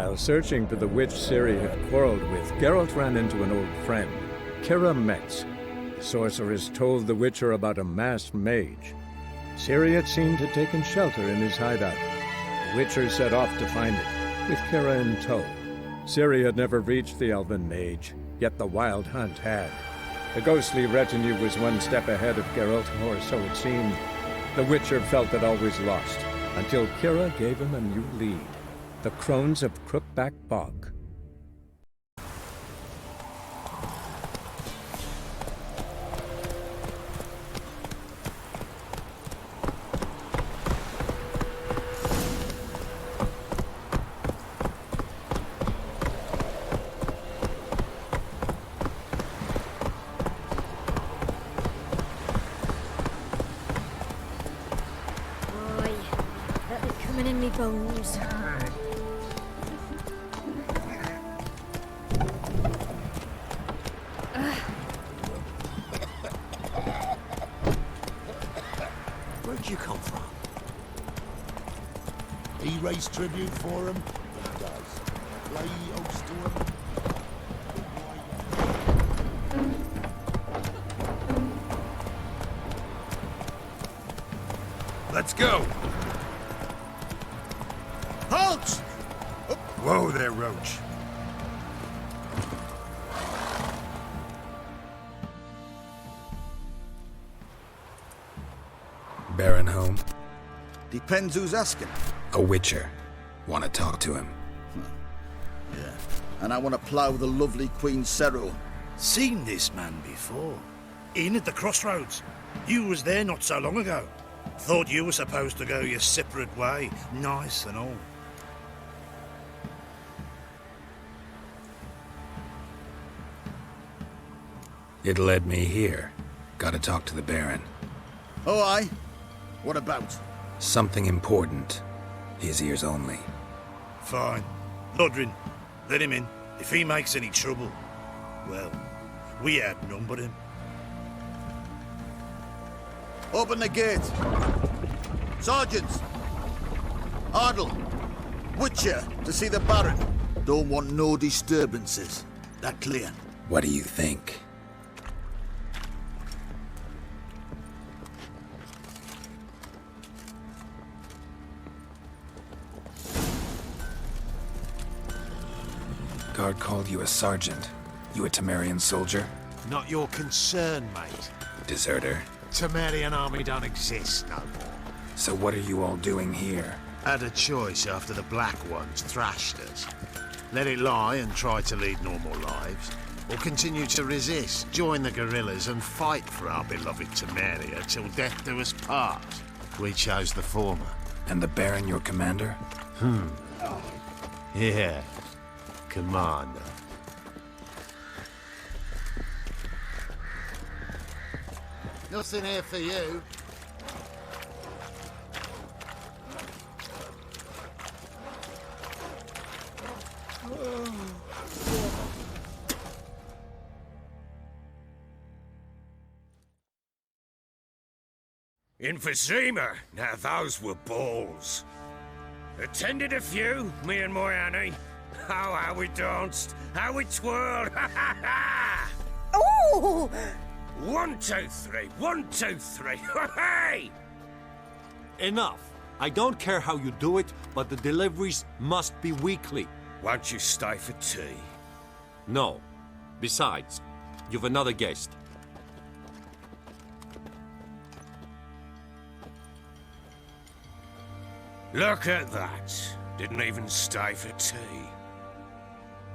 While searching for the witch Ciri had quarreled with, Geralt ran into an old friend, Kira Metz. The sorceress told the Witcher about a masked mage. Ciri had seemed to have taken shelter in his hideout. The Witcher set off to find it, with Kira in tow. Ciri had never reached the elven mage, yet the wild hunt had. The ghostly retinue was one step ahead of Geralt, or so it seemed. The Witcher felt that all was lost, until Kira gave him a new lead. The Crones of Crookback Bog. In me bones. Where'd you come from? He raised tribute for him? He does. Lay oaths to him? Let's go! Halt! Whoa there, Roach. Baron home? Depends who's asking. A witcher. Want to talk to him. Yeah. And I want to plough the lovely Queen Cero. Seen this man before. In at the crossroads. You was there not so long ago. Thought you were supposed to go your separate way. Nice and all. It led me here. Gotta talk to the Baron. Oh, aye? What about? Something important. His ears only. Fine. Lodrin, let him in. If he makes any trouble, well, we outnumber him. Open the gate. Sergeants! Ardle! Witcher to see the Baron. Don't want no disturbances. That clear? What do you think? Guard called you a sergeant. You a Temerian soldier? Not your concern, mate. Deserter? Temerian army don't exist no more. So what are you all doing here? Had a choice after the Black Ones thrashed us. Let it lie and try to lead normal lives, or continue to resist, join the guerrillas and fight for our beloved Temeria till death do us part. We chose the former. And the Baron your commander? Yeah. Commander. Nothing here for you. Emphysema. Now those were balls. Attended a few, me and my Annie. Oh, how we danced, how we twirled, ha ha ha! Oh! 1, 2, 3, 1, 2, 3, hey! Enough. I don't care how you do it, but the deliveries must be weekly. Won't you stay for tea? No. Besides, you've another guest. Look at that. Didn't even stay for tea.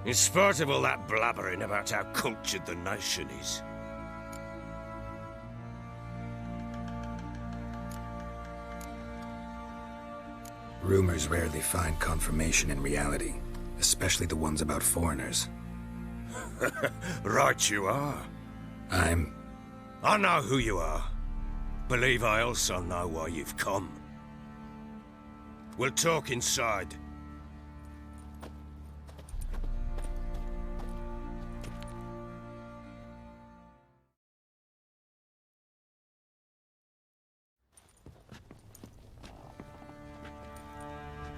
In spite of all that blabbering about how cultured the nation is. Rumors rarely find confirmation in reality, especially the ones about foreigners. Right you are. I know who you are. Believe I also know why you've come. We'll talk inside.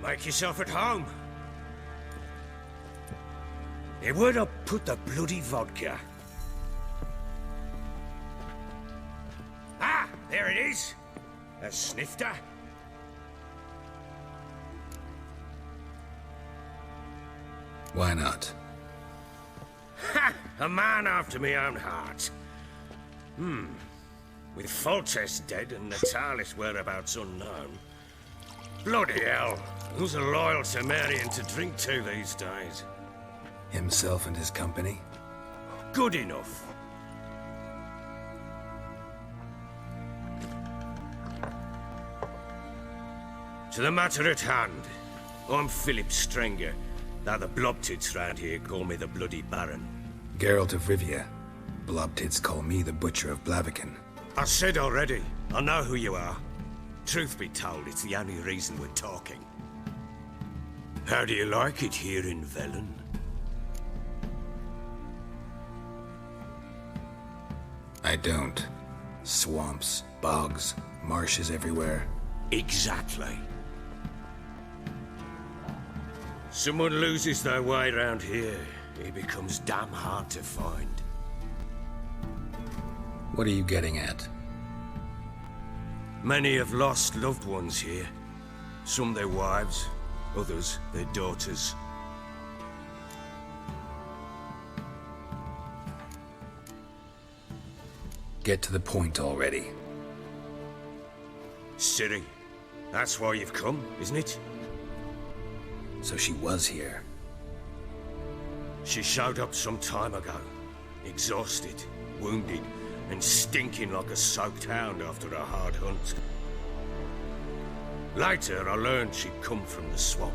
Make yourself at home. Where'd I put the bloody vodka? Ah, there it is. A snifter. Why not? Ha! A man after me own heart. With Foltest dead and Natalis whereabouts unknown. Bloody hell. Who's a loyal Cimmerian to drink to these days? Himself and his company? Good enough. To the matter at hand. I'm Philip Strenger, though the blobtits round here call me the Bloody Baron. Geralt of Rivia. Blobtits call me the Butcher of Blaviken. I said already, I know who you are. Truth be told, it's the only reason we're talking. How do you like it here in Velen? I don't. Swamps, bogs, marshes everywhere. Exactly. Someone loses their way round here, he becomes damn hard to find. What are you getting at? Many have lost loved ones here. Some their wives, others their daughters. Get to the point already. Ciri, that's why you've come, isn't it? So she was here. She showed up some time ago. Exhausted, wounded, and stinking like a soaked hound after a hard hunt. Later, I learned she'd come from the swamp.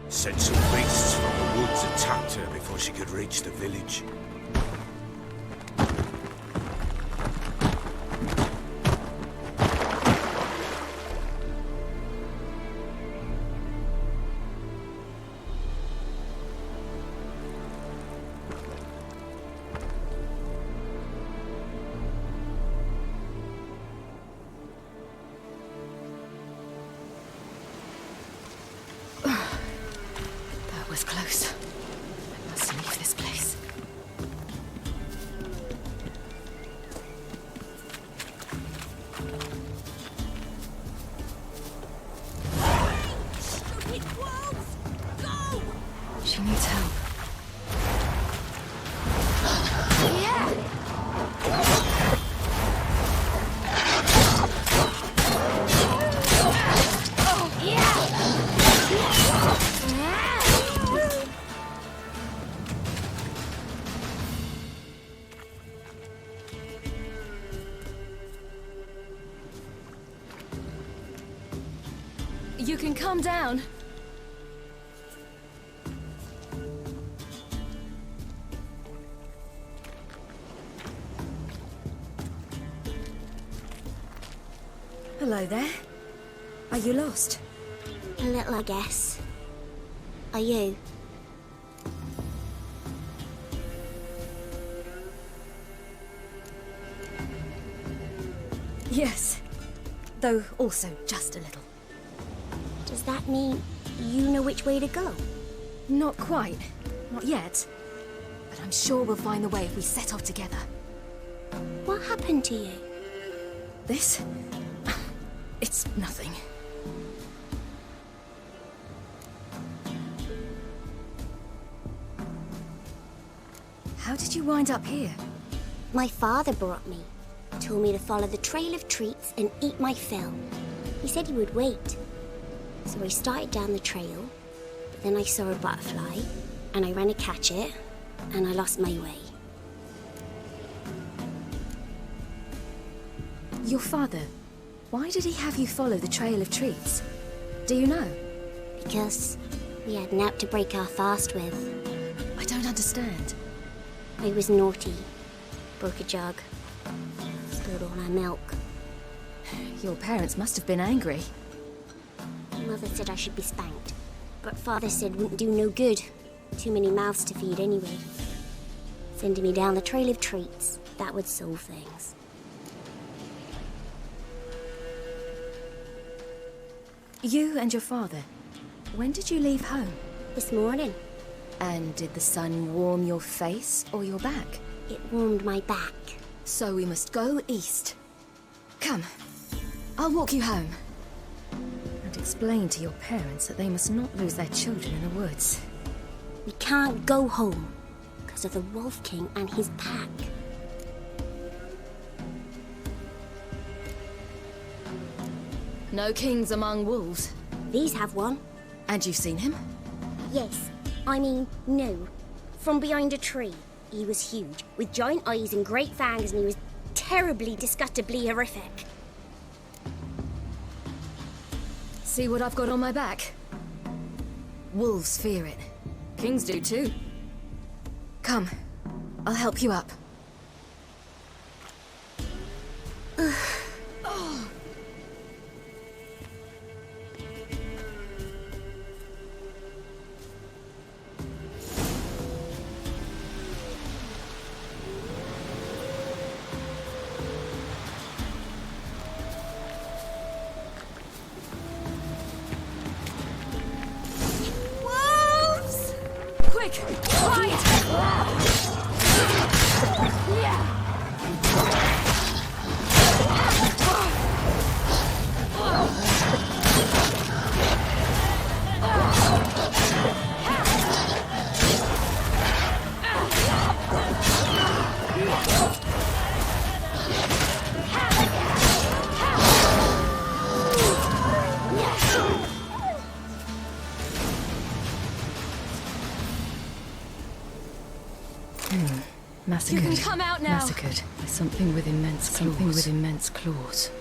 Said some beasts from the woods attacked her before she could reach the village. Was close. I must leave this place. Stupid wolves! Go! She needs help. Yeah! You can calm down. Hello there. Are you lost? A little, I guess. Are you? Yes. Though also just a little. Does that mean you know which way to go? Not quite. Not yet. But I'm sure we'll find the way if we set off together. What happened to you? This? It's nothing. How did you wind up here? My father brought me. Told me to follow the trail of treats and eat my fill. He said he would wait. So I started down the trail, but then I saw a butterfly, and I ran to catch it, and I lost my way. Your father, why did he have you follow the trail of treats? Do you know? Because we had naught to break our fast with. I don't understand. I was naughty. Broke a jug. Spilled all our milk. Your parents must have been angry. Mother said I should be spanked, but Father said wouldn't do no good. Too many mouths to feed anyway. Sending me down the trail of treats, that would solve things. You and your father, when did you leave home? This morning. And did the sun warm your face or your back? It warmed my back. So we must go east. Come, I'll walk you home. And explain to your parents that they must not lose their children in the woods. We can't go home because of the Wolf King and his pack. No kings among wolves. These have one. And you've seen him? Yes. I mean, no. From behind a tree. He was huge, with giant eyes and great fangs, and he was terribly, disgustingly horrific. See what I've got on my back? Wolves fear it. Kings do too. Come, I'll help you up. Quick! Fight! Massacred. You can come out now. Massacred by something with immense claws.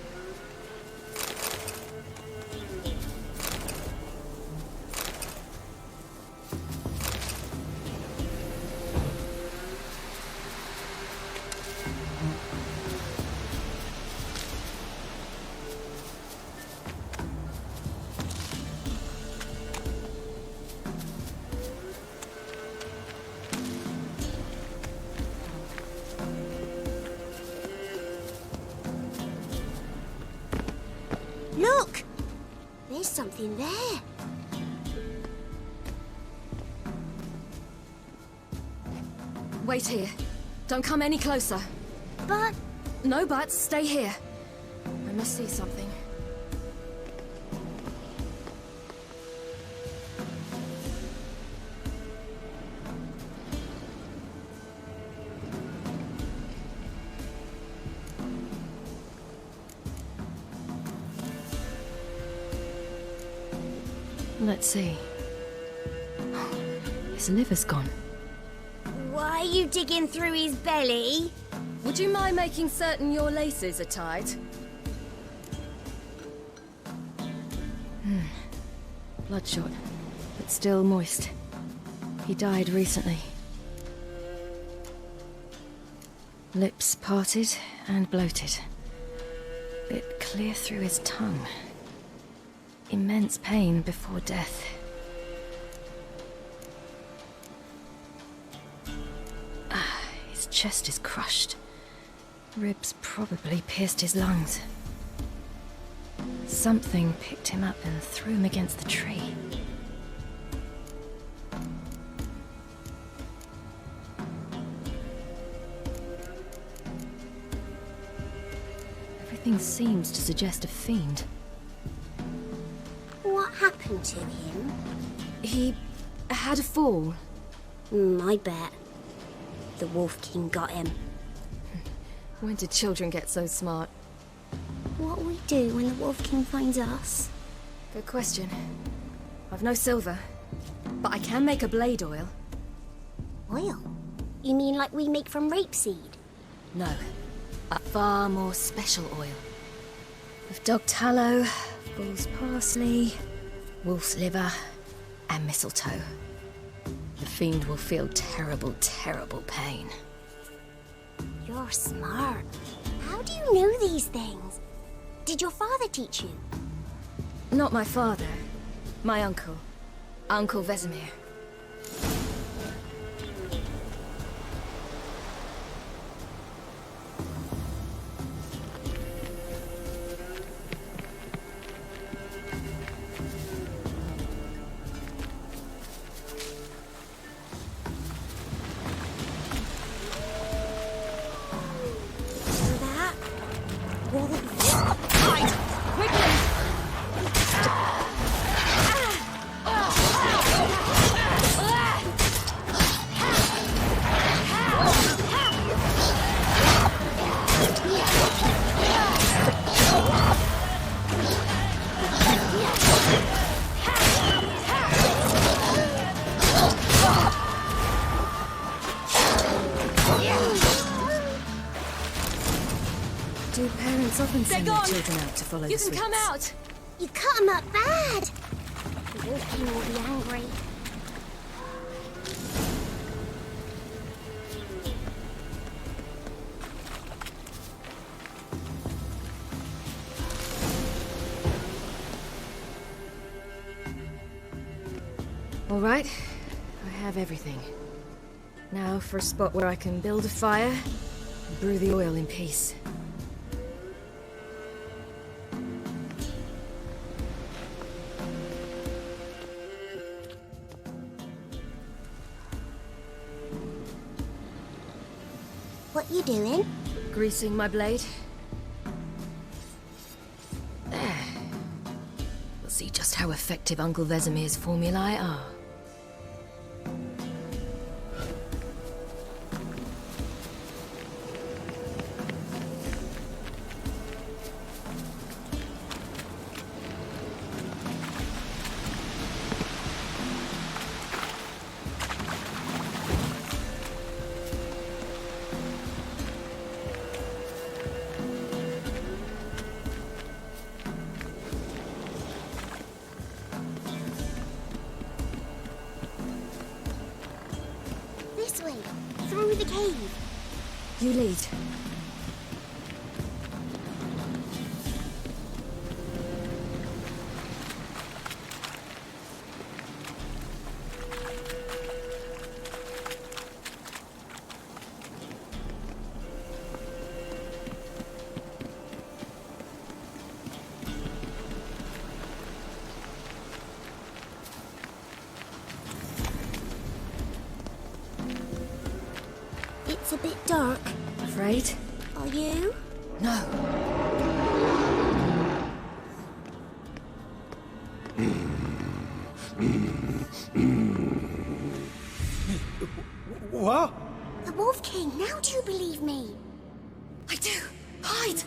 Look! There's something there. Wait here. Don't come any closer. But... No buts. Stay here. I must see something. Let's see. His liver's gone. Why are you digging through his belly? Would you mind making certain your laces are tied? Bloodshot, but still moist. He died recently. Lips parted and bloated. Bit clear through his tongue. Immense pain before death. His chest is crushed. Ribs probably pierced his lungs. Something picked him up and threw him against the tree. Everything seems to suggest a fiend. What happened to him? He had a fall. I bet. The Wolf King got him. When did children get so smart? What'll we do when the Wolf King finds us? Good question. I've no silver, but I can make a blade oil. Oil? You mean like we make from rapeseed? No, a far more special oil. With dog tallow, bull's parsley, wolf's liver, and mistletoe. The fiend will feel terrible, terrible pain. You're smart. How do you know these things? Did your father teach you? Not my father. My uncle. Uncle Vesemir. Do parents often send their children out to follow the sweets? You can come out! You cut him up bad! The Wolf King will be angry. All right, I have everything. Now for a spot where I can build a fire and brew the oil in peace. What you doing? Greasing my blade. There. We'll see just how effective Uncle Vesemir's formulae are. This way, through the cave. You lead. It's a bit dark. Afraid? Are you? No. What? The Wolf King, now do you believe me? I do. Hide!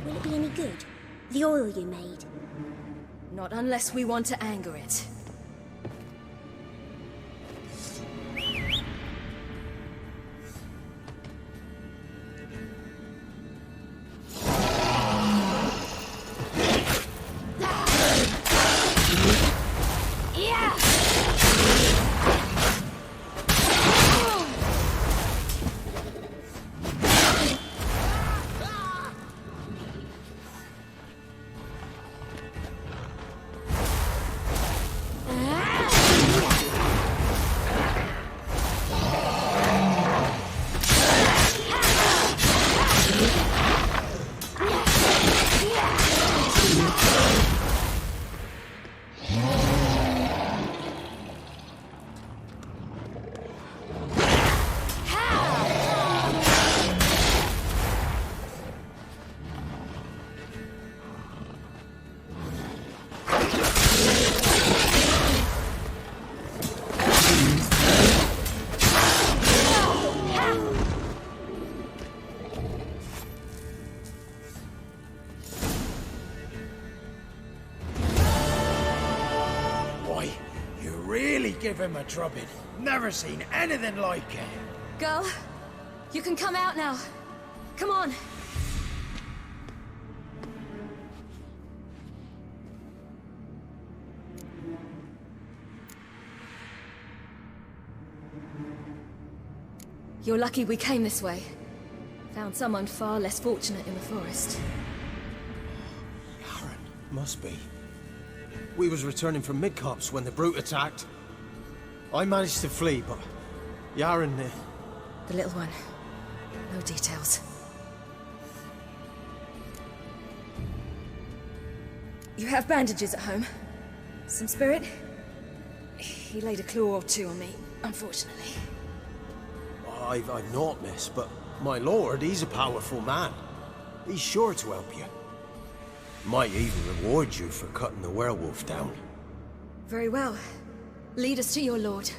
Will it be any good? The oil you made? Not unless we want to anger it. Give him a drubbing. Never seen anything like it. Girl, you can come out now. Come on. You're lucky we came this way. Found someone far less fortunate in the forest. Must be. We was returning from Midcops when the brute attacked. I managed to flee, but Yaren... The little one. No details. You have bandages at home? Some spirit? He laid a claw or two on me, unfortunately. I've not, miss, but my lord, he's a powerful man. He's sure to help you. Might even reward you for cutting the werewolf down. Very well. Lead us to your lord.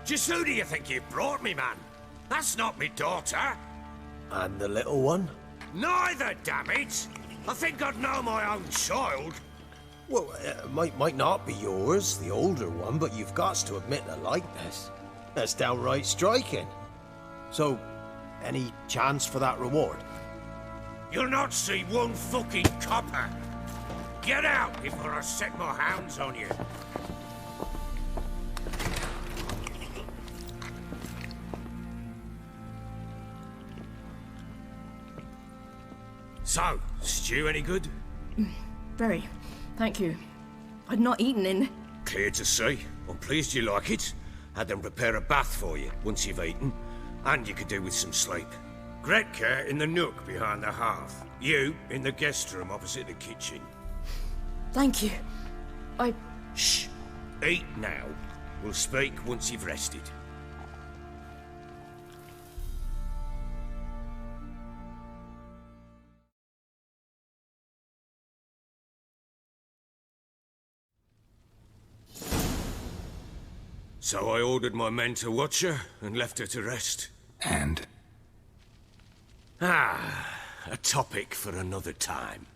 Just who do you think you brought me, man? That's not me daughter. And the little one? Neither, damn it! I think I'd know my own child. Well, might not be yours, the older one, but you've got to admit the likeness. That's downright striking. So, any chance for that reward? You'll not see one fucking copper. Get out before I set my hounds on you. So, stew any good? Very. Thank you. I'd not eaten in... Clear to see. I'm pleased you like it. Had them prepare a bath for you once you've eaten. And you could do with some sleep. Gretka in the nook behind the hearth. You in the guest room opposite the kitchen. Thank you. Shh. Eat now. We'll speak once you've rested. So I ordered my men to watch her and left her to rest. And? A topic for another time.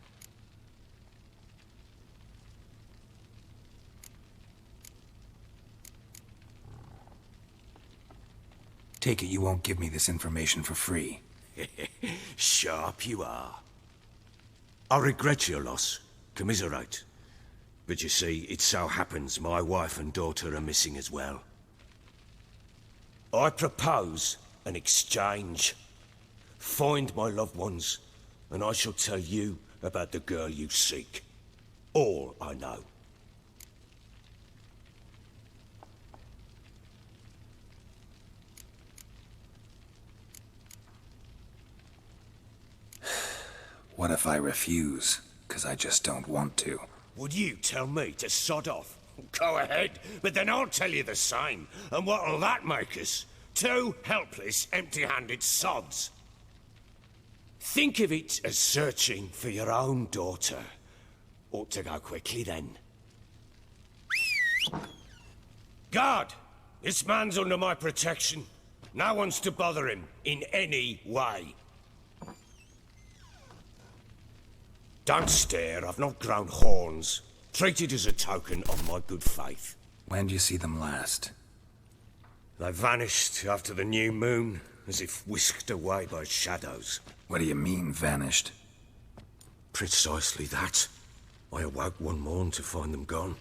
Take it you won't give me this information for free. Sharp you are. I regret your loss. Commiserate. But you see, it so happens my wife and daughter are missing as well. I propose an exchange. Find my loved ones, and I shall tell you about the girl you seek. All I know. What if I refuse? 'Cause I just don't want to. Would you tell me to sod off? Go ahead, but then I'll tell you the same. And what'll that make us? Two helpless, empty-handed sods. Think of it as searching for your own daughter. Ought to go quickly, then. Guard! This man's under my protection. No one's to bother him in any way. Don't stare, I've not grown horns. Treat it as a token of my good faith. When do you see them last? They vanished after the new moon, as if whisked away by shadows. What do you mean, vanished? Precisely that. I awoke one morn to find them gone.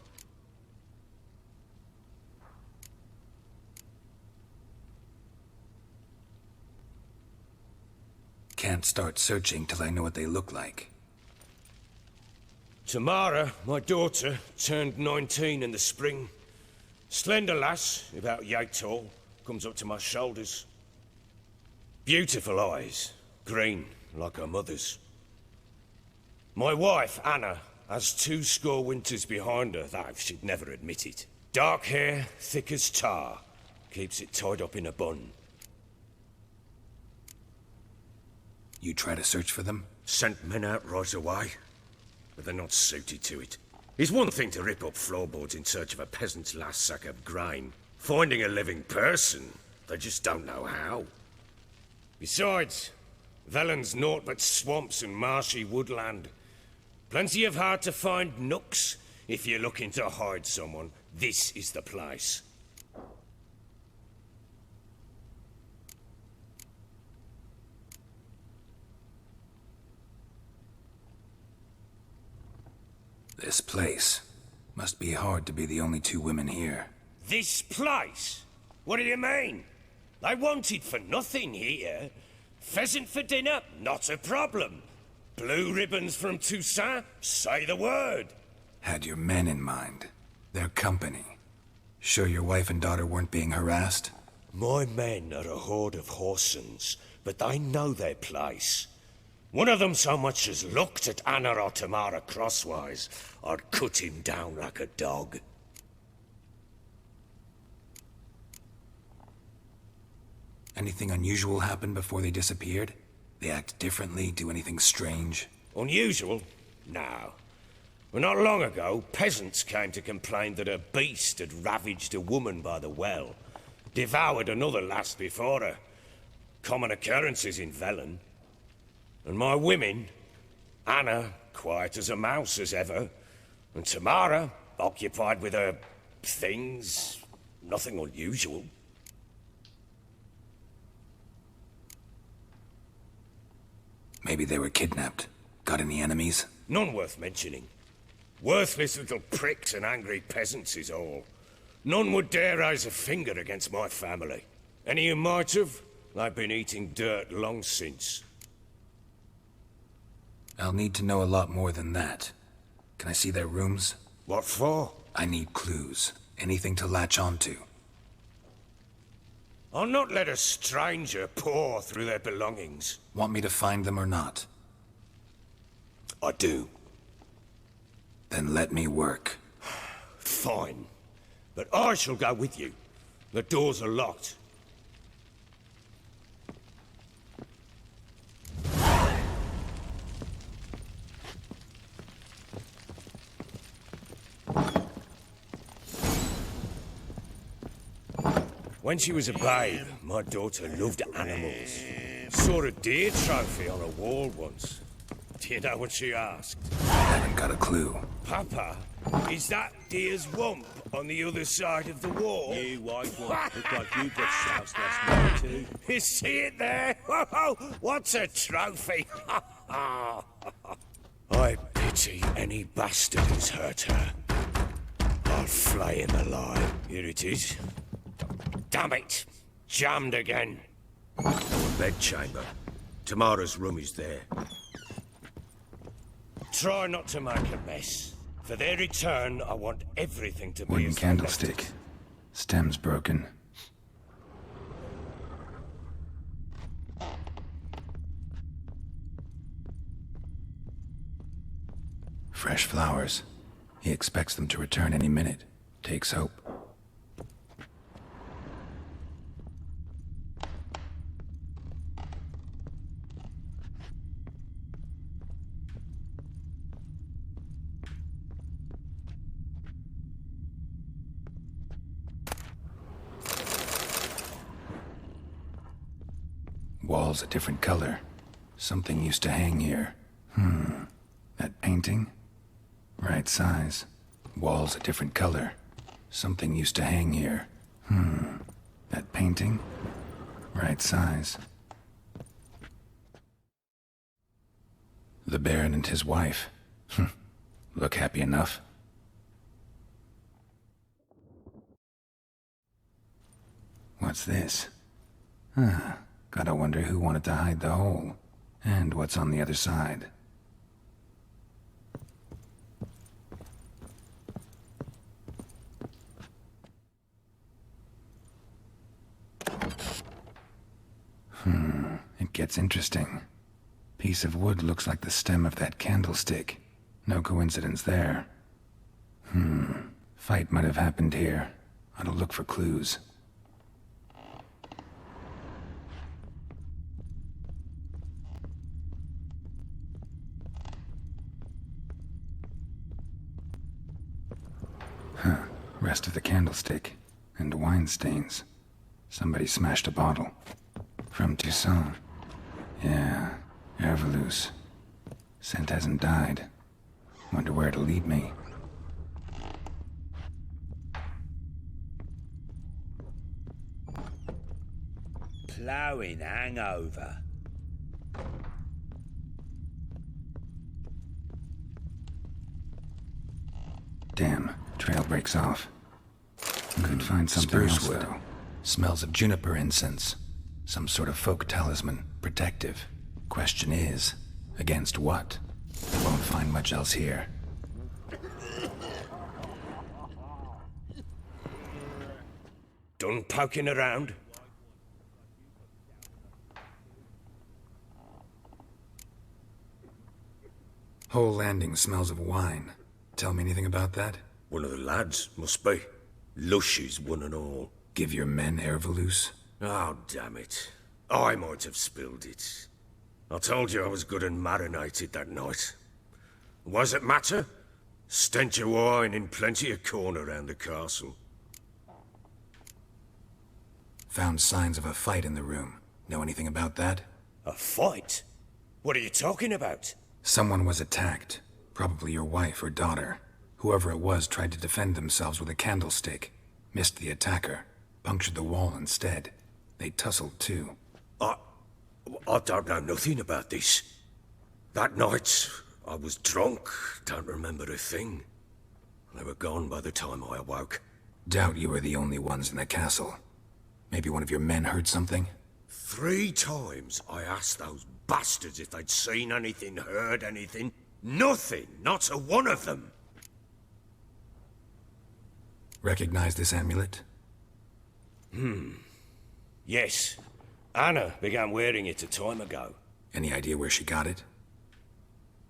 Can't start searching till I know what they look like. Tamara, my daughter, turned 19 in the spring. Slender lass, about yay tall, comes up to my shoulders. Beautiful eyes, green like her mother's. My wife, Anna, has 20 winters behind her, though she'd never admit it. Dark hair, thick as tar, keeps it tied up in a bun. You try to search for them? Sent men out right away, but they're not suited to it. It's one thing to rip up floorboards in search of a peasant's last sack of grain. Finding a living person, they just don't know how. Besides, Velen's naught but swamps and marshy woodland. Plenty of hard-to-find nooks. If you're looking to hide someone, this is the place. This place. Must be hard to be the only two women here. This place? What do you mean? I wanted for nothing here. Pheasant for dinner? Not a problem. Blue ribbons from Toussaint? Say the word. Had your men in mind. Their company. Sure your wife and daughter weren't being harassed? My men are a horde of whoresons, but they know their place. One of them so much as looked at Anna or Tamara crosswise, I'd cut him down like a dog. Anything unusual happen before they disappeared? They act differently, do anything strange? Unusual? No. Well, not long ago, peasants came to complain that a beast had ravaged a woman by the well. Devoured another lass before her. Common occurrences in Velen. And my women, Anna, quiet as a mouse as ever, and Tamara, occupied with her things, nothing unusual. Maybe they were kidnapped. Got any enemies? None worth mentioning. Worthless little pricks and angry peasants is all. None would dare raise a finger against my family. Any who might have, they've been eating dirt long since. I'll need to know a lot more than that. Can I see their rooms? What for? I need clues. Anything to latch onto. I'll not let a stranger pore through their belongings. Want me to find them or not? I do. Then let me work. Fine. But I shall go with you. The doors are locked. When she was a babe, my daughter loved animals. Saw a deer trophy on a wall once. Do you know what she asked? Haven't got a clue. Papa, is that deer's wump on the other side of the wall? You white one. Look like you got soused last night too. You see it there? Whoa, what's a trophy? I pity any bastard who's hurt her. I'll flay him alive. Here it is. Damn it! Jammed again. Our bedchamber. Tamara's room is there. Try not to make a mess. For their return, I want everything to be Wooden as they candlestick. left it. Stem's broken. Fresh flowers. He expects them to return any minute. Takes hope. Walls a different color. Something used to hang here. That painting? Right size. Walls a different color. Something used to hang here. That painting? Right size. The Baron and his wife. Look happy enough. What's this? Gotta wonder who wanted to hide the hole. And what's on the other side. It gets interesting. Piece of wood looks like the stem of that candlestick. No coincidence there. Fight might have happened here. Ought to look for clues. rest of the candlestick, and wine stains. Somebody smashed a bottle. From Toussaint. Yeah, Herveloos. Scent hasn't died. Wonder where it'll lead me. Ploughing hangover. Damn, trail breaks off. Could find something else, though. Smells of juniper incense. Some sort of folk talisman, protective. Question is, against what? Won't find much else here. Done poking around? Whole landing smells of wine. Tell me anything about that? One of the lads, must be. Lushes, one and all. Give your men Herveloos? Oh, damn it. I might have spilled it. I told you I was good and marinated that night. Was it matter? Stench of wine in plenty of corn around the castle. Found signs of a fight in the room. Know anything about that? A fight? What are you talking about? Someone was attacked. Probably your wife or daughter. Whoever it was tried to defend themselves with a candlestick. Missed the attacker. Punctured the wall instead. They tussled too. I don't know nothing about this. That night, I was drunk. Don't remember a thing. They were gone by the time I awoke. Doubt you were the only ones in the castle. Maybe one of your men heard something? 3 times I asked those bastards if they'd seen anything, heard anything. Nothing, not a one of them. Recognize this amulet? Yes. Anna began wearing it a time ago. Any idea where she got it?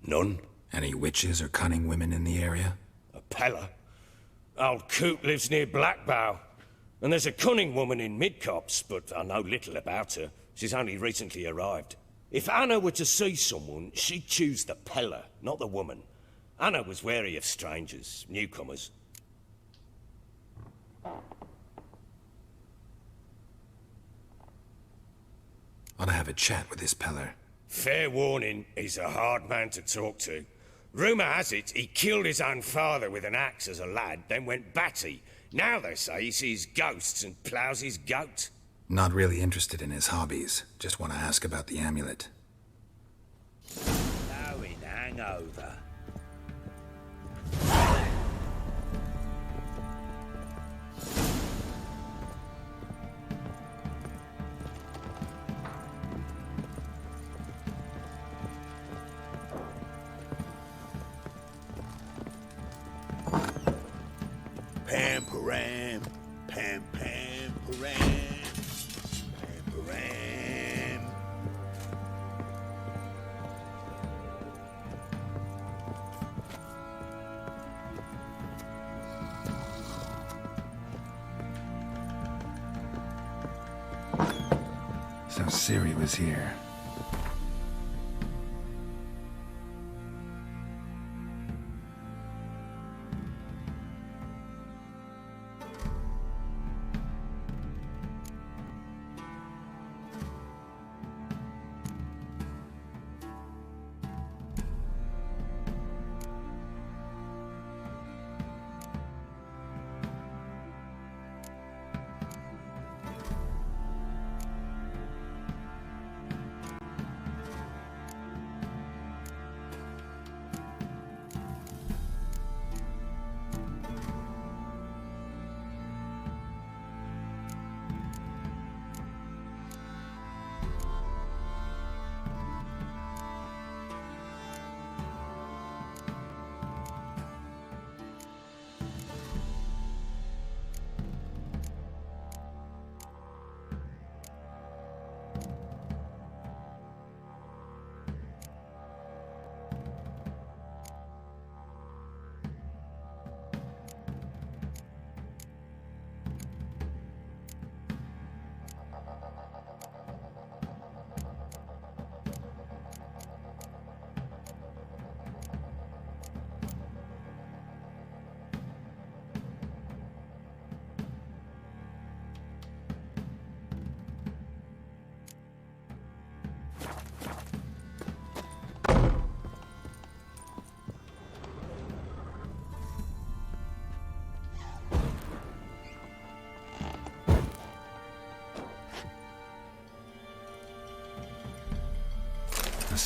None. Any witches or cunning women in the area? A Pella. Old Coot lives near Blackbow. And there's a cunning woman in Midcopse, but I know little about her. She's only recently arrived. If Anna were to see someone, she'd choose the Pella, not the woman. Anna was wary of strangers, newcomers. Ought to have a chat with this Peller. Fair warning, he's a hard man to talk to. Rumour has it he killed his own father with an axe as a lad, then went batty. Now they say he sees ghosts and ploughs his goat. Not really interested in his hobbies. Just want to ask about the amulet. Ploughing hangover. Pam-param, pam-pam-param, pam-param. So Ciri was here.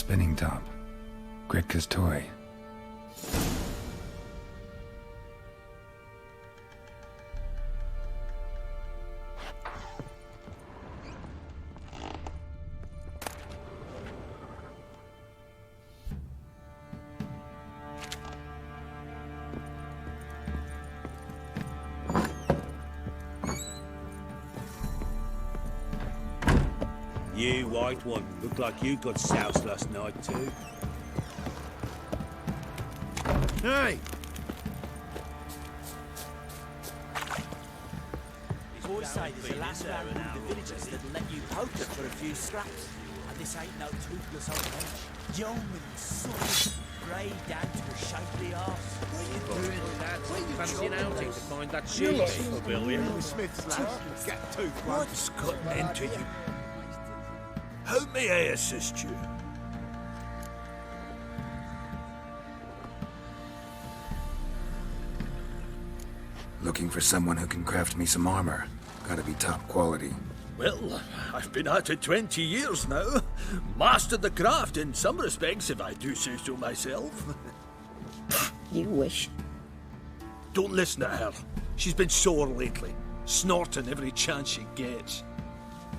spinning top. Gritka's toy. You white one, look like you got soused last night too. Hey! Boys say there's a last man in the villagers that'll let you poke them for a few scraps. And this ain't no toothless old wench. Young and solid, grey down to a shapely arse. What are you doing, lads? Fancy an outing to find that sheep pavilion? Smith's lads. Get two. What's gotten into you? How may I assist you? Looking for someone who can craft me some armor. Gotta be top quality. Well, I've been at it 20 years now. Mastered the craft in some respects, if I do say so myself. You wish. Don't listen to her. She's been sore lately, snorting every chance she gets.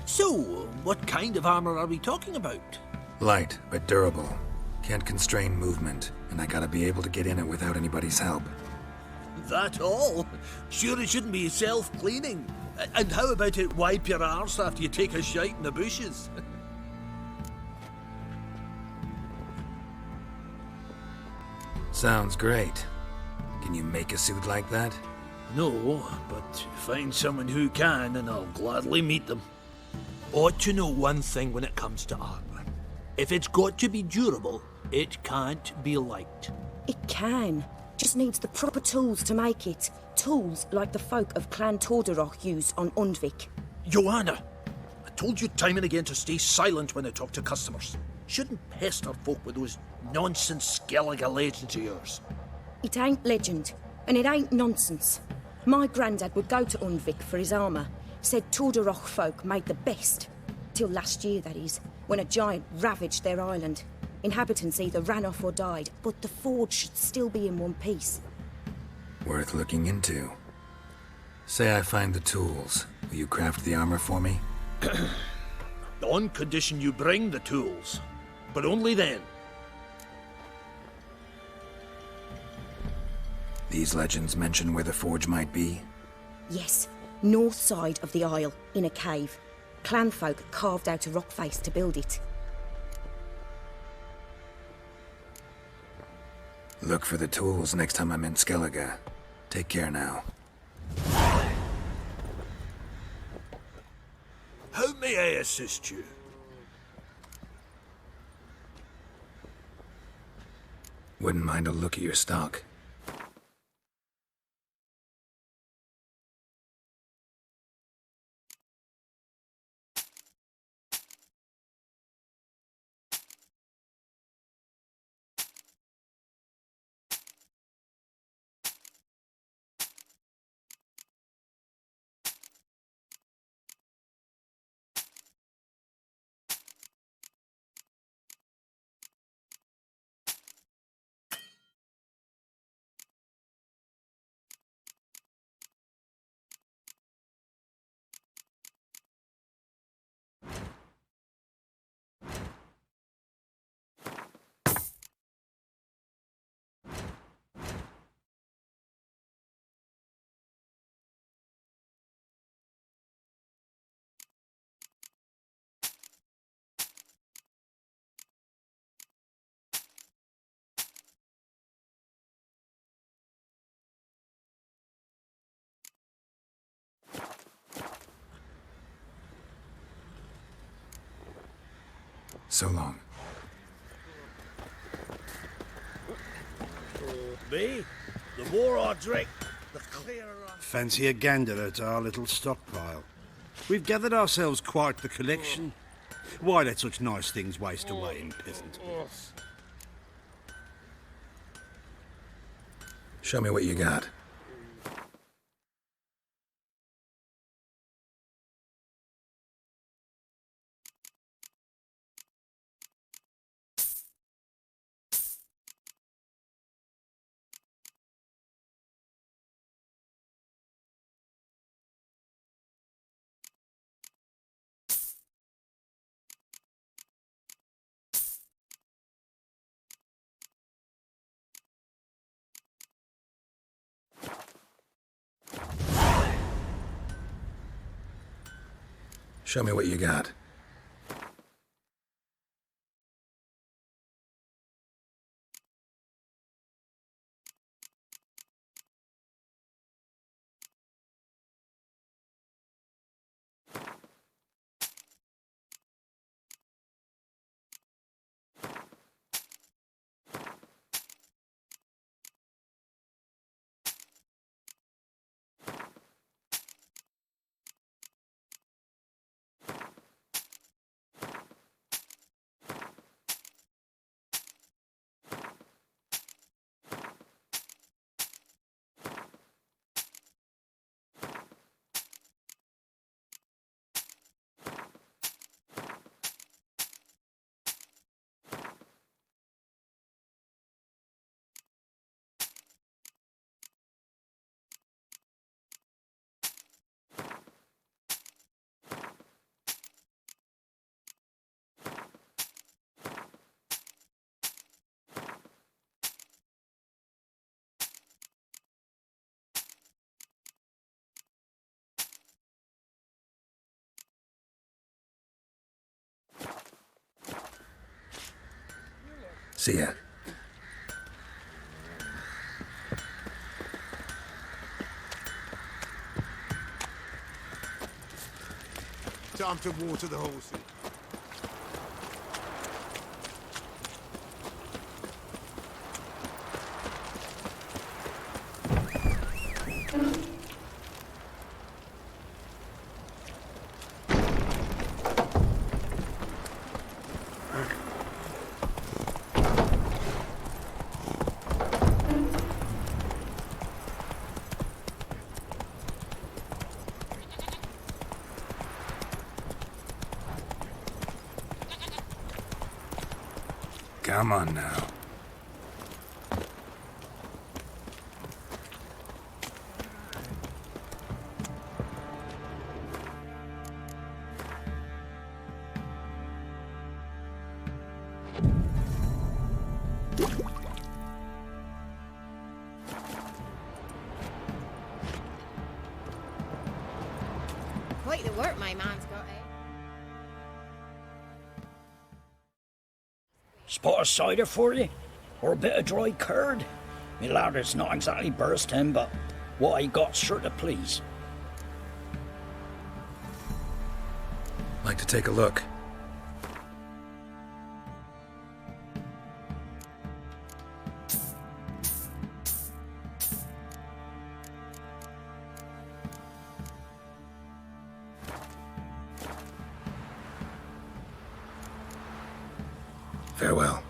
So, what kind of armor are we talking about? Light, but durable. Can't constrain movement, and I gotta be able to get in it without anybody's help. That all? Sure it shouldn't be self-cleaning. And how about it wipe your arse after you take a shite in the bushes? Sounds great. Can you make a suit like that? No, but find someone who can and I'll gladly meet them. Ought to know one thing when it comes to armor. If it's got to be durable, it can't be light. It can. Just needs the proper tools to make it. Tools like the folk of Clan Tordaroch used on Undvik. Joanna, I told you time and again to stay silent when I talk to customers. Shouldn't pester folk with those nonsense Skellige legends of yours. It ain't legend, and it ain't nonsense. My granddad would go to Undvik for his armour. Said Tordaroch folk made the best. Till last year, that is, when a giant ravaged their island. Inhabitants either ran off or died, but the forge should still be in one piece. Worth looking into. Say I find the tools. Will you craft the armor for me? On condition you bring the tools. But only then. These legends mention where the forge might be? Yes, north side of the isle, in a cave. Clanfolk carved out a rock face to build it. Look for the tools next time I'm in Skellige. Take care now. How may I assist you? Wouldn't mind a look at your stock. So long. Me? The more I drink, the clearer I... Fancy a gander at our little stockpile. We've gathered ourselves quite the collection. Why let such nice things waste away in peasant? Show me what you got. Show me what you got. See ya. Time to water the horses. Come on now. Quite the work my man's got, eh? Spot of cider for you? Or a bit of dry curd? Me ladder's not exactly bursting, but what I got's sure to please. Like to take a look. Farewell.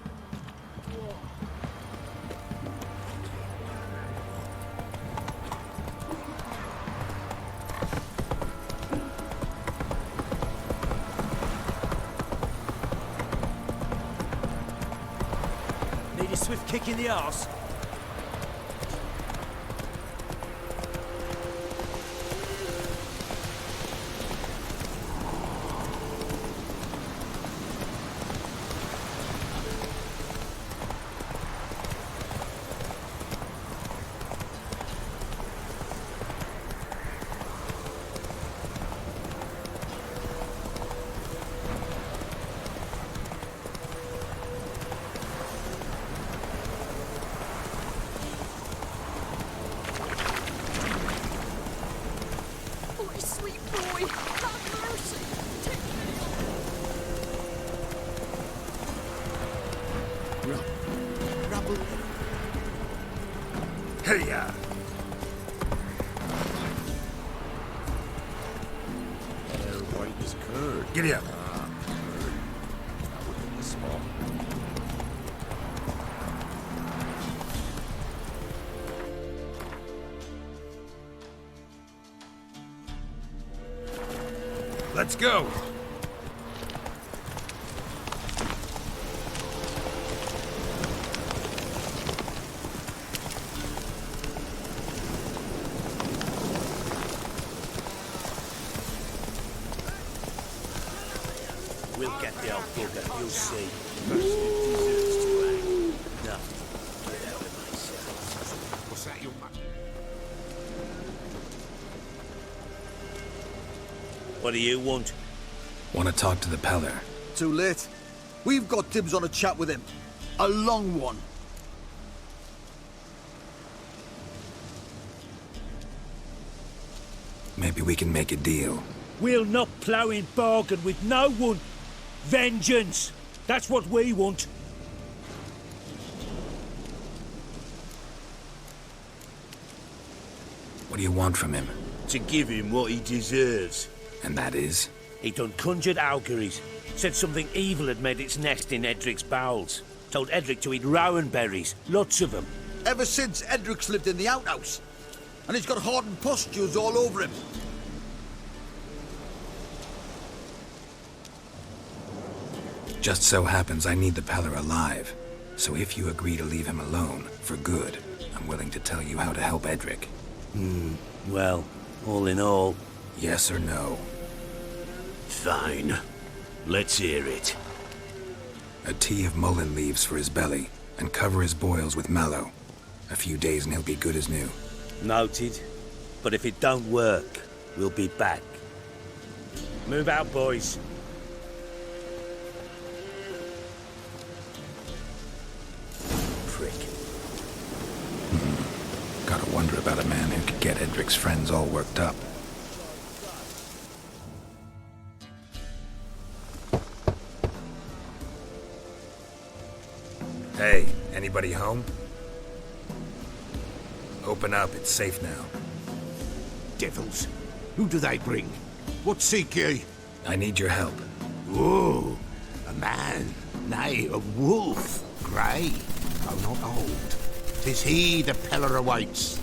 Need a swift kick in the arse. Hey-ya! White as curd. Giddy up. Curd. That would be the spot. Let's go! We'll get the old bugger, you'll see. First it deserves to hang. No, get out of my sight. What's that, your man? What do you want? Want to talk to the Peller? Too late. We've got dibs on a chat with him. A long one. Maybe we can make a deal. We'll not plough in bargain with no one. Vengeance! That's what we want. What do you want from him? To give him what he deserves. And that is? He done conjured auguries. Said something evil had made its nest in Edric's bowels. Told Edric to eat rowan berries. Lots of them. Ever since Edric's lived in the outhouse. And he's got hardened pustules all over him. Just so happens I need the Peller alive. So if you agree to leave him alone, for good, I'm willing to tell you how to help Edric. Well, all in all... Yes or no? Fine. Let's hear it. A tea of mullein leaves for his belly, and cover his boils with mallow. A few days and he'll be good as new. Noted. But if it don't work, we'll be back. Move out, boys. Prick. Gotta wonder about a man who could get Edric's friends all worked up. Hey, anybody home? Open up, it's safe now. Devils. Who do they bring? What seek ye? I need your help. Oh, a man. Nay, a wolf. Grey, though not old. 'Tis he the Peller awaits.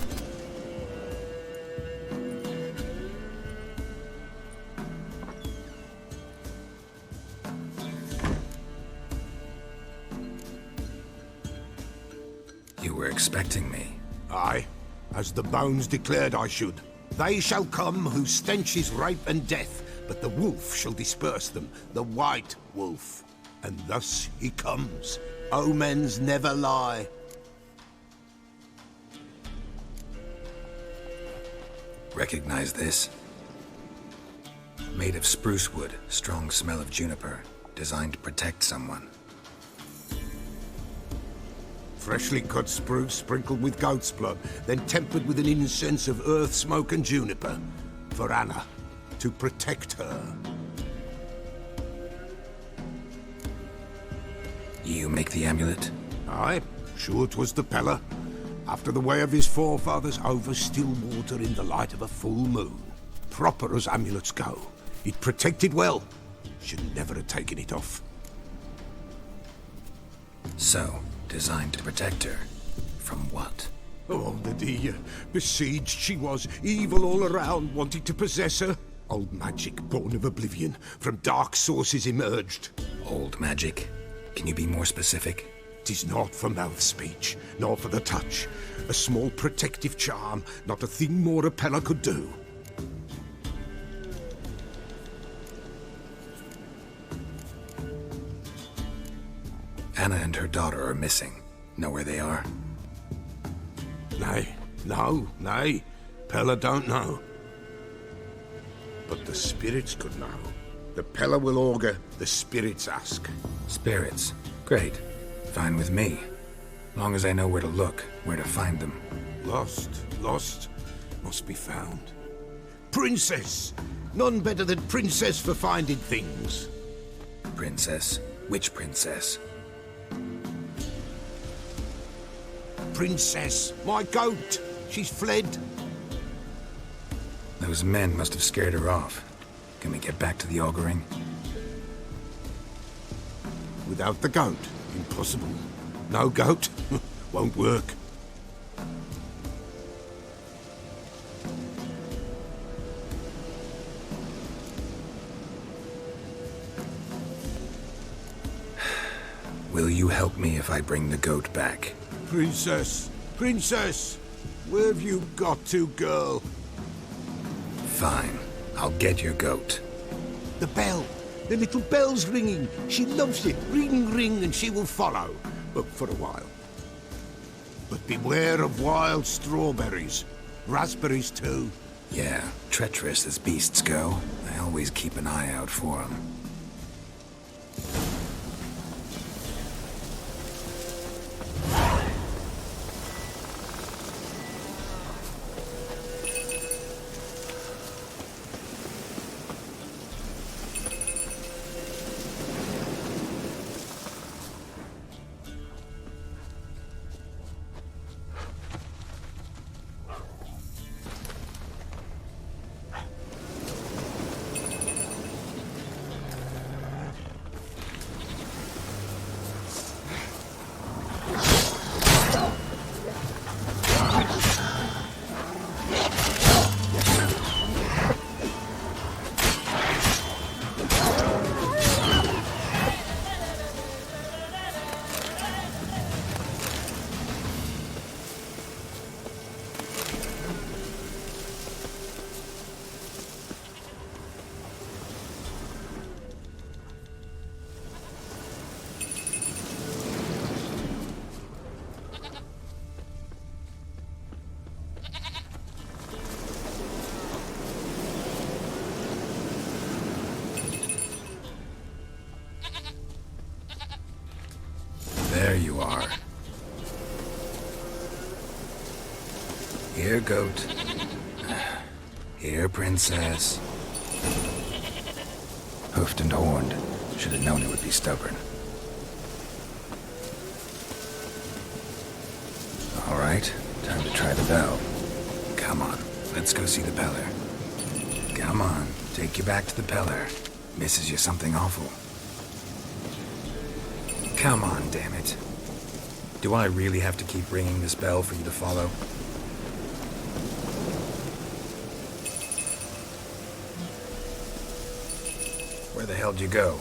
You were expecting me. Aye, as the bones declared I should. They shall come whose stench is rape and death, but the wolf shall disperse them, the white wolf. And thus he comes. Omens never lie. Recognize this? Made of spruce wood, strong smell of juniper, designed to protect someone. Freshly cut spruce sprinkled with goat's blood, then tempered with an incense of earth, smoke and juniper. For Anna, to protect her. You make the amulet? Aye, sure 'twas the Peller. After the way of his forefathers, over still water in the light of a full moon. Proper as amulets go. It protected well. Should never have taken it off. So, designed to protect her. From what? Oh, the dear. Besieged she was, evil all around, wanted to possess her. Old magic, born of oblivion, from dark sources emerged. Old magic? Can you be more specific? 'Tis not for mouth speech, nor for the touch. A small protective charm, not a thing more a Peller could do. Anna and her daughter are missing. Know where they are? Nay, nay. Peller don't know. But the spirits could know. The Peller will augur, the spirits ask. Spirits? Great. Fine with me. Long as I know where to look, where to find them. Lost, must be found. Princess! None better than Princess for finding things. Princess? Which princess? Princess, my goat! She's fled. Those men must have scared her off. Can we get back to the auguring? Without the goat, impossible. No goat, won't work. Will you help me if I bring the goat back? Princess! Princess! Where have you got to, girl? Fine. I'll get your goat. The bell! The little bell's ringing. She loves it. Ring, ring, and she will follow. But for a while. But beware of wild strawberries. Raspberries, too. Yeah, treacherous as beasts go. I always keep an eye out for them. There you are. Here, goat. Here, princess. Hoofed and horned. Should have known it would be stubborn. All right, time to try the bell. Come on, let's go see the Peller. Come on, take you back to the Peller. Misses you something awful. Come on, damn it. Do I really have to keep ringing this bell for you to follow? Where the hell'd you go?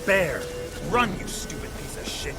Bear! Run, you stupid piece of shit!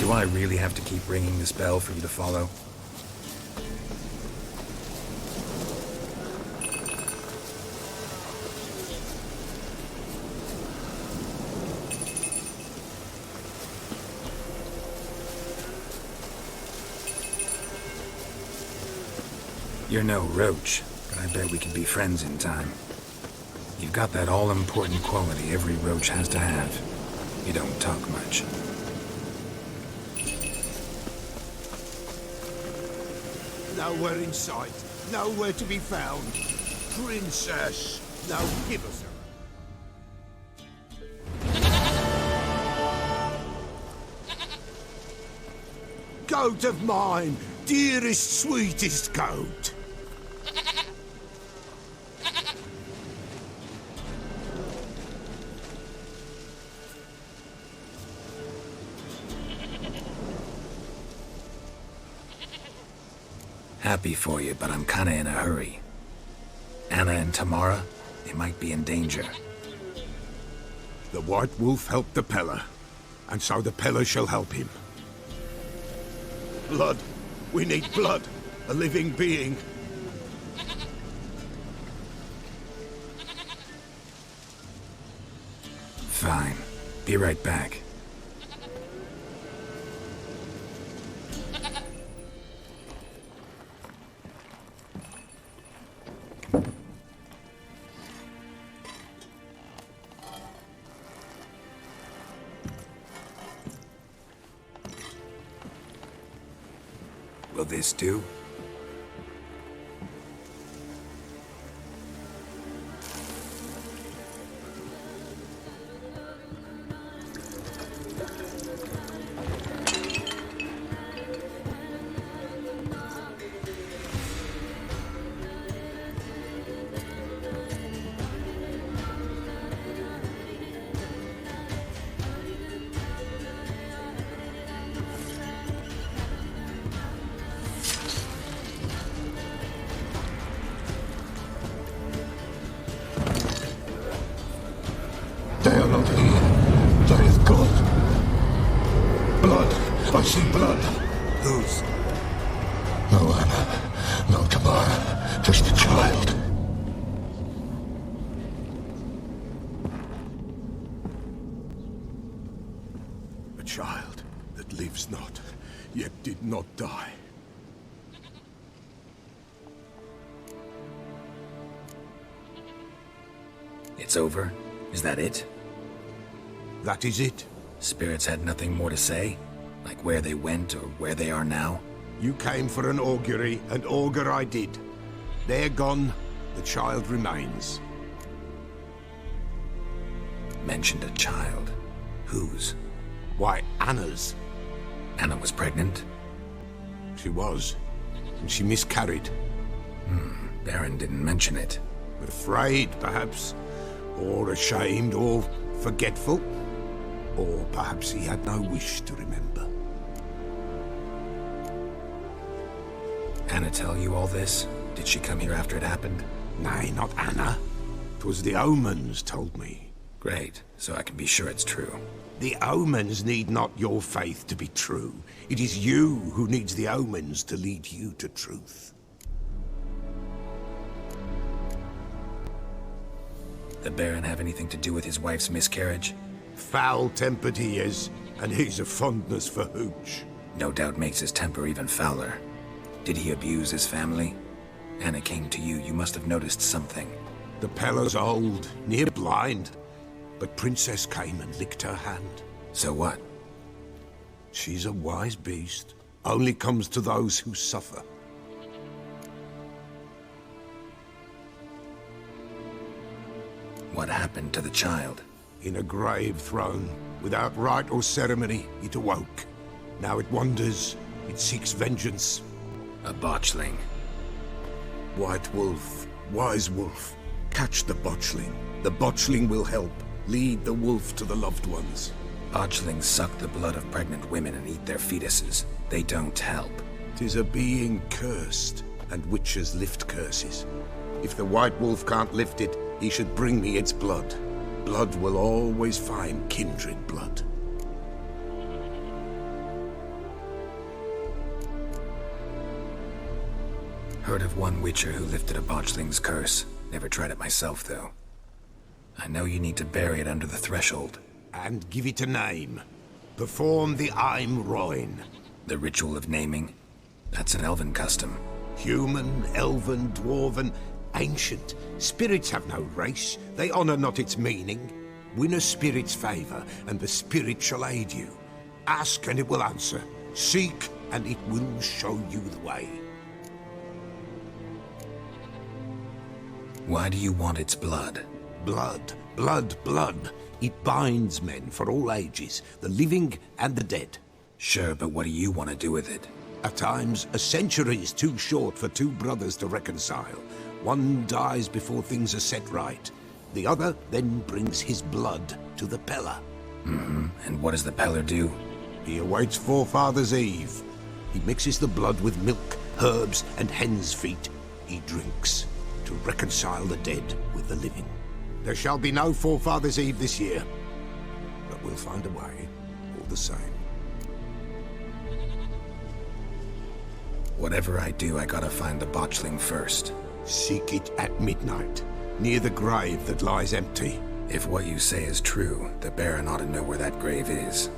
Do I really have to keep ringing this bell for you to follow? You're no roach, but I bet we could be friends in time. You've got that all-important quality every roach has to have. You don't talk much. Nowhere in sight, nowhere to be found. Princess, now give us her. Goat of mine, dearest, sweetest goat. Happy for you, but I'm kinda in a hurry. Anna and Tamara, they might be in danger. The White Wolf helped the Peller, and so the Peller shall help him. Blood. We need blood. A living being. Fine. Be right back. Will this do? cannot hear. There is God. Blood. I see blood. Whose? No Anna. No Tamara. Just a child. A child that lives not, yet did not die. It's over? Is that it? That is it. Spirits had nothing more to say? Like where they went or where they are now? You came for an augury, and augur I did. They're gone, the child remains. Mentioned a child. Whose? Why, Anna's. Anna was pregnant? She was, and she miscarried. Baron didn't mention it. Afraid, perhaps. Or ashamed, or forgetful. Or perhaps he had no wish to remember. Anna tell you all this? Did she come here after it happened? Nay, not Anna. 'Twas the omens told me. Great, so I can be sure it's true. The omens need not your faith to be true. It is you who needs the omens to lead you to truth. The Baron have anything to do with his wife's miscarriage? Foul-tempered he is, and he's a fondness for hooch. No doubt makes his temper even fouler. Did he abuse his family? Anna came to you, you must have noticed something. The Pella's old, near blind, but Princess came and licked her hand. So what? She's a wise beast. Only comes to those who suffer. What happened to the child? In a grave thrown, without rite or ceremony, it awoke. Now it wanders, it seeks vengeance. A botchling. White wolf, wise wolf, catch the botchling. The botchling will help. Lead the wolf to the loved ones. Botchlings suck the blood of pregnant women and eat their fetuses. They don't help. 'Tis a being cursed, and witches lift curses. If the white wolf can't lift it, he should bring me its blood. Blood will always find kindred blood. Heard of one witcher who lifted a botchling's curse. Never tried it myself, though. I know you need to bury it under the threshold. And give it a name. Perform the Aim Roin. The ritual of naming? That's an elven custom. Human, elven, dwarven, ancient. Spirits have no race. They honor not its meaning. Win a spirit's favor, and the spirit shall aid you. Ask, and it will answer. Seek, and it will show you the way. Why do you want its blood? Blood, blood, blood. It binds men for all ages, the living and the dead. Sure, but what do you want to do with it? At times, a century is too short for two brothers to reconcile. One dies before things are set right. The other then brings his blood to the Pella. And what does the Peller do? He awaits Forefathers' Eve. He mixes the blood with milk, herbs, and hen's feet. He drinks to reconcile the dead with the living. There shall be no Forefathers' Eve this year, but we'll find a way, all the same. Whatever I do, I gotta find the botchling first. Seek it at midnight, near the grave that lies empty. If what you say is true, the Baron ought to know where that grave is.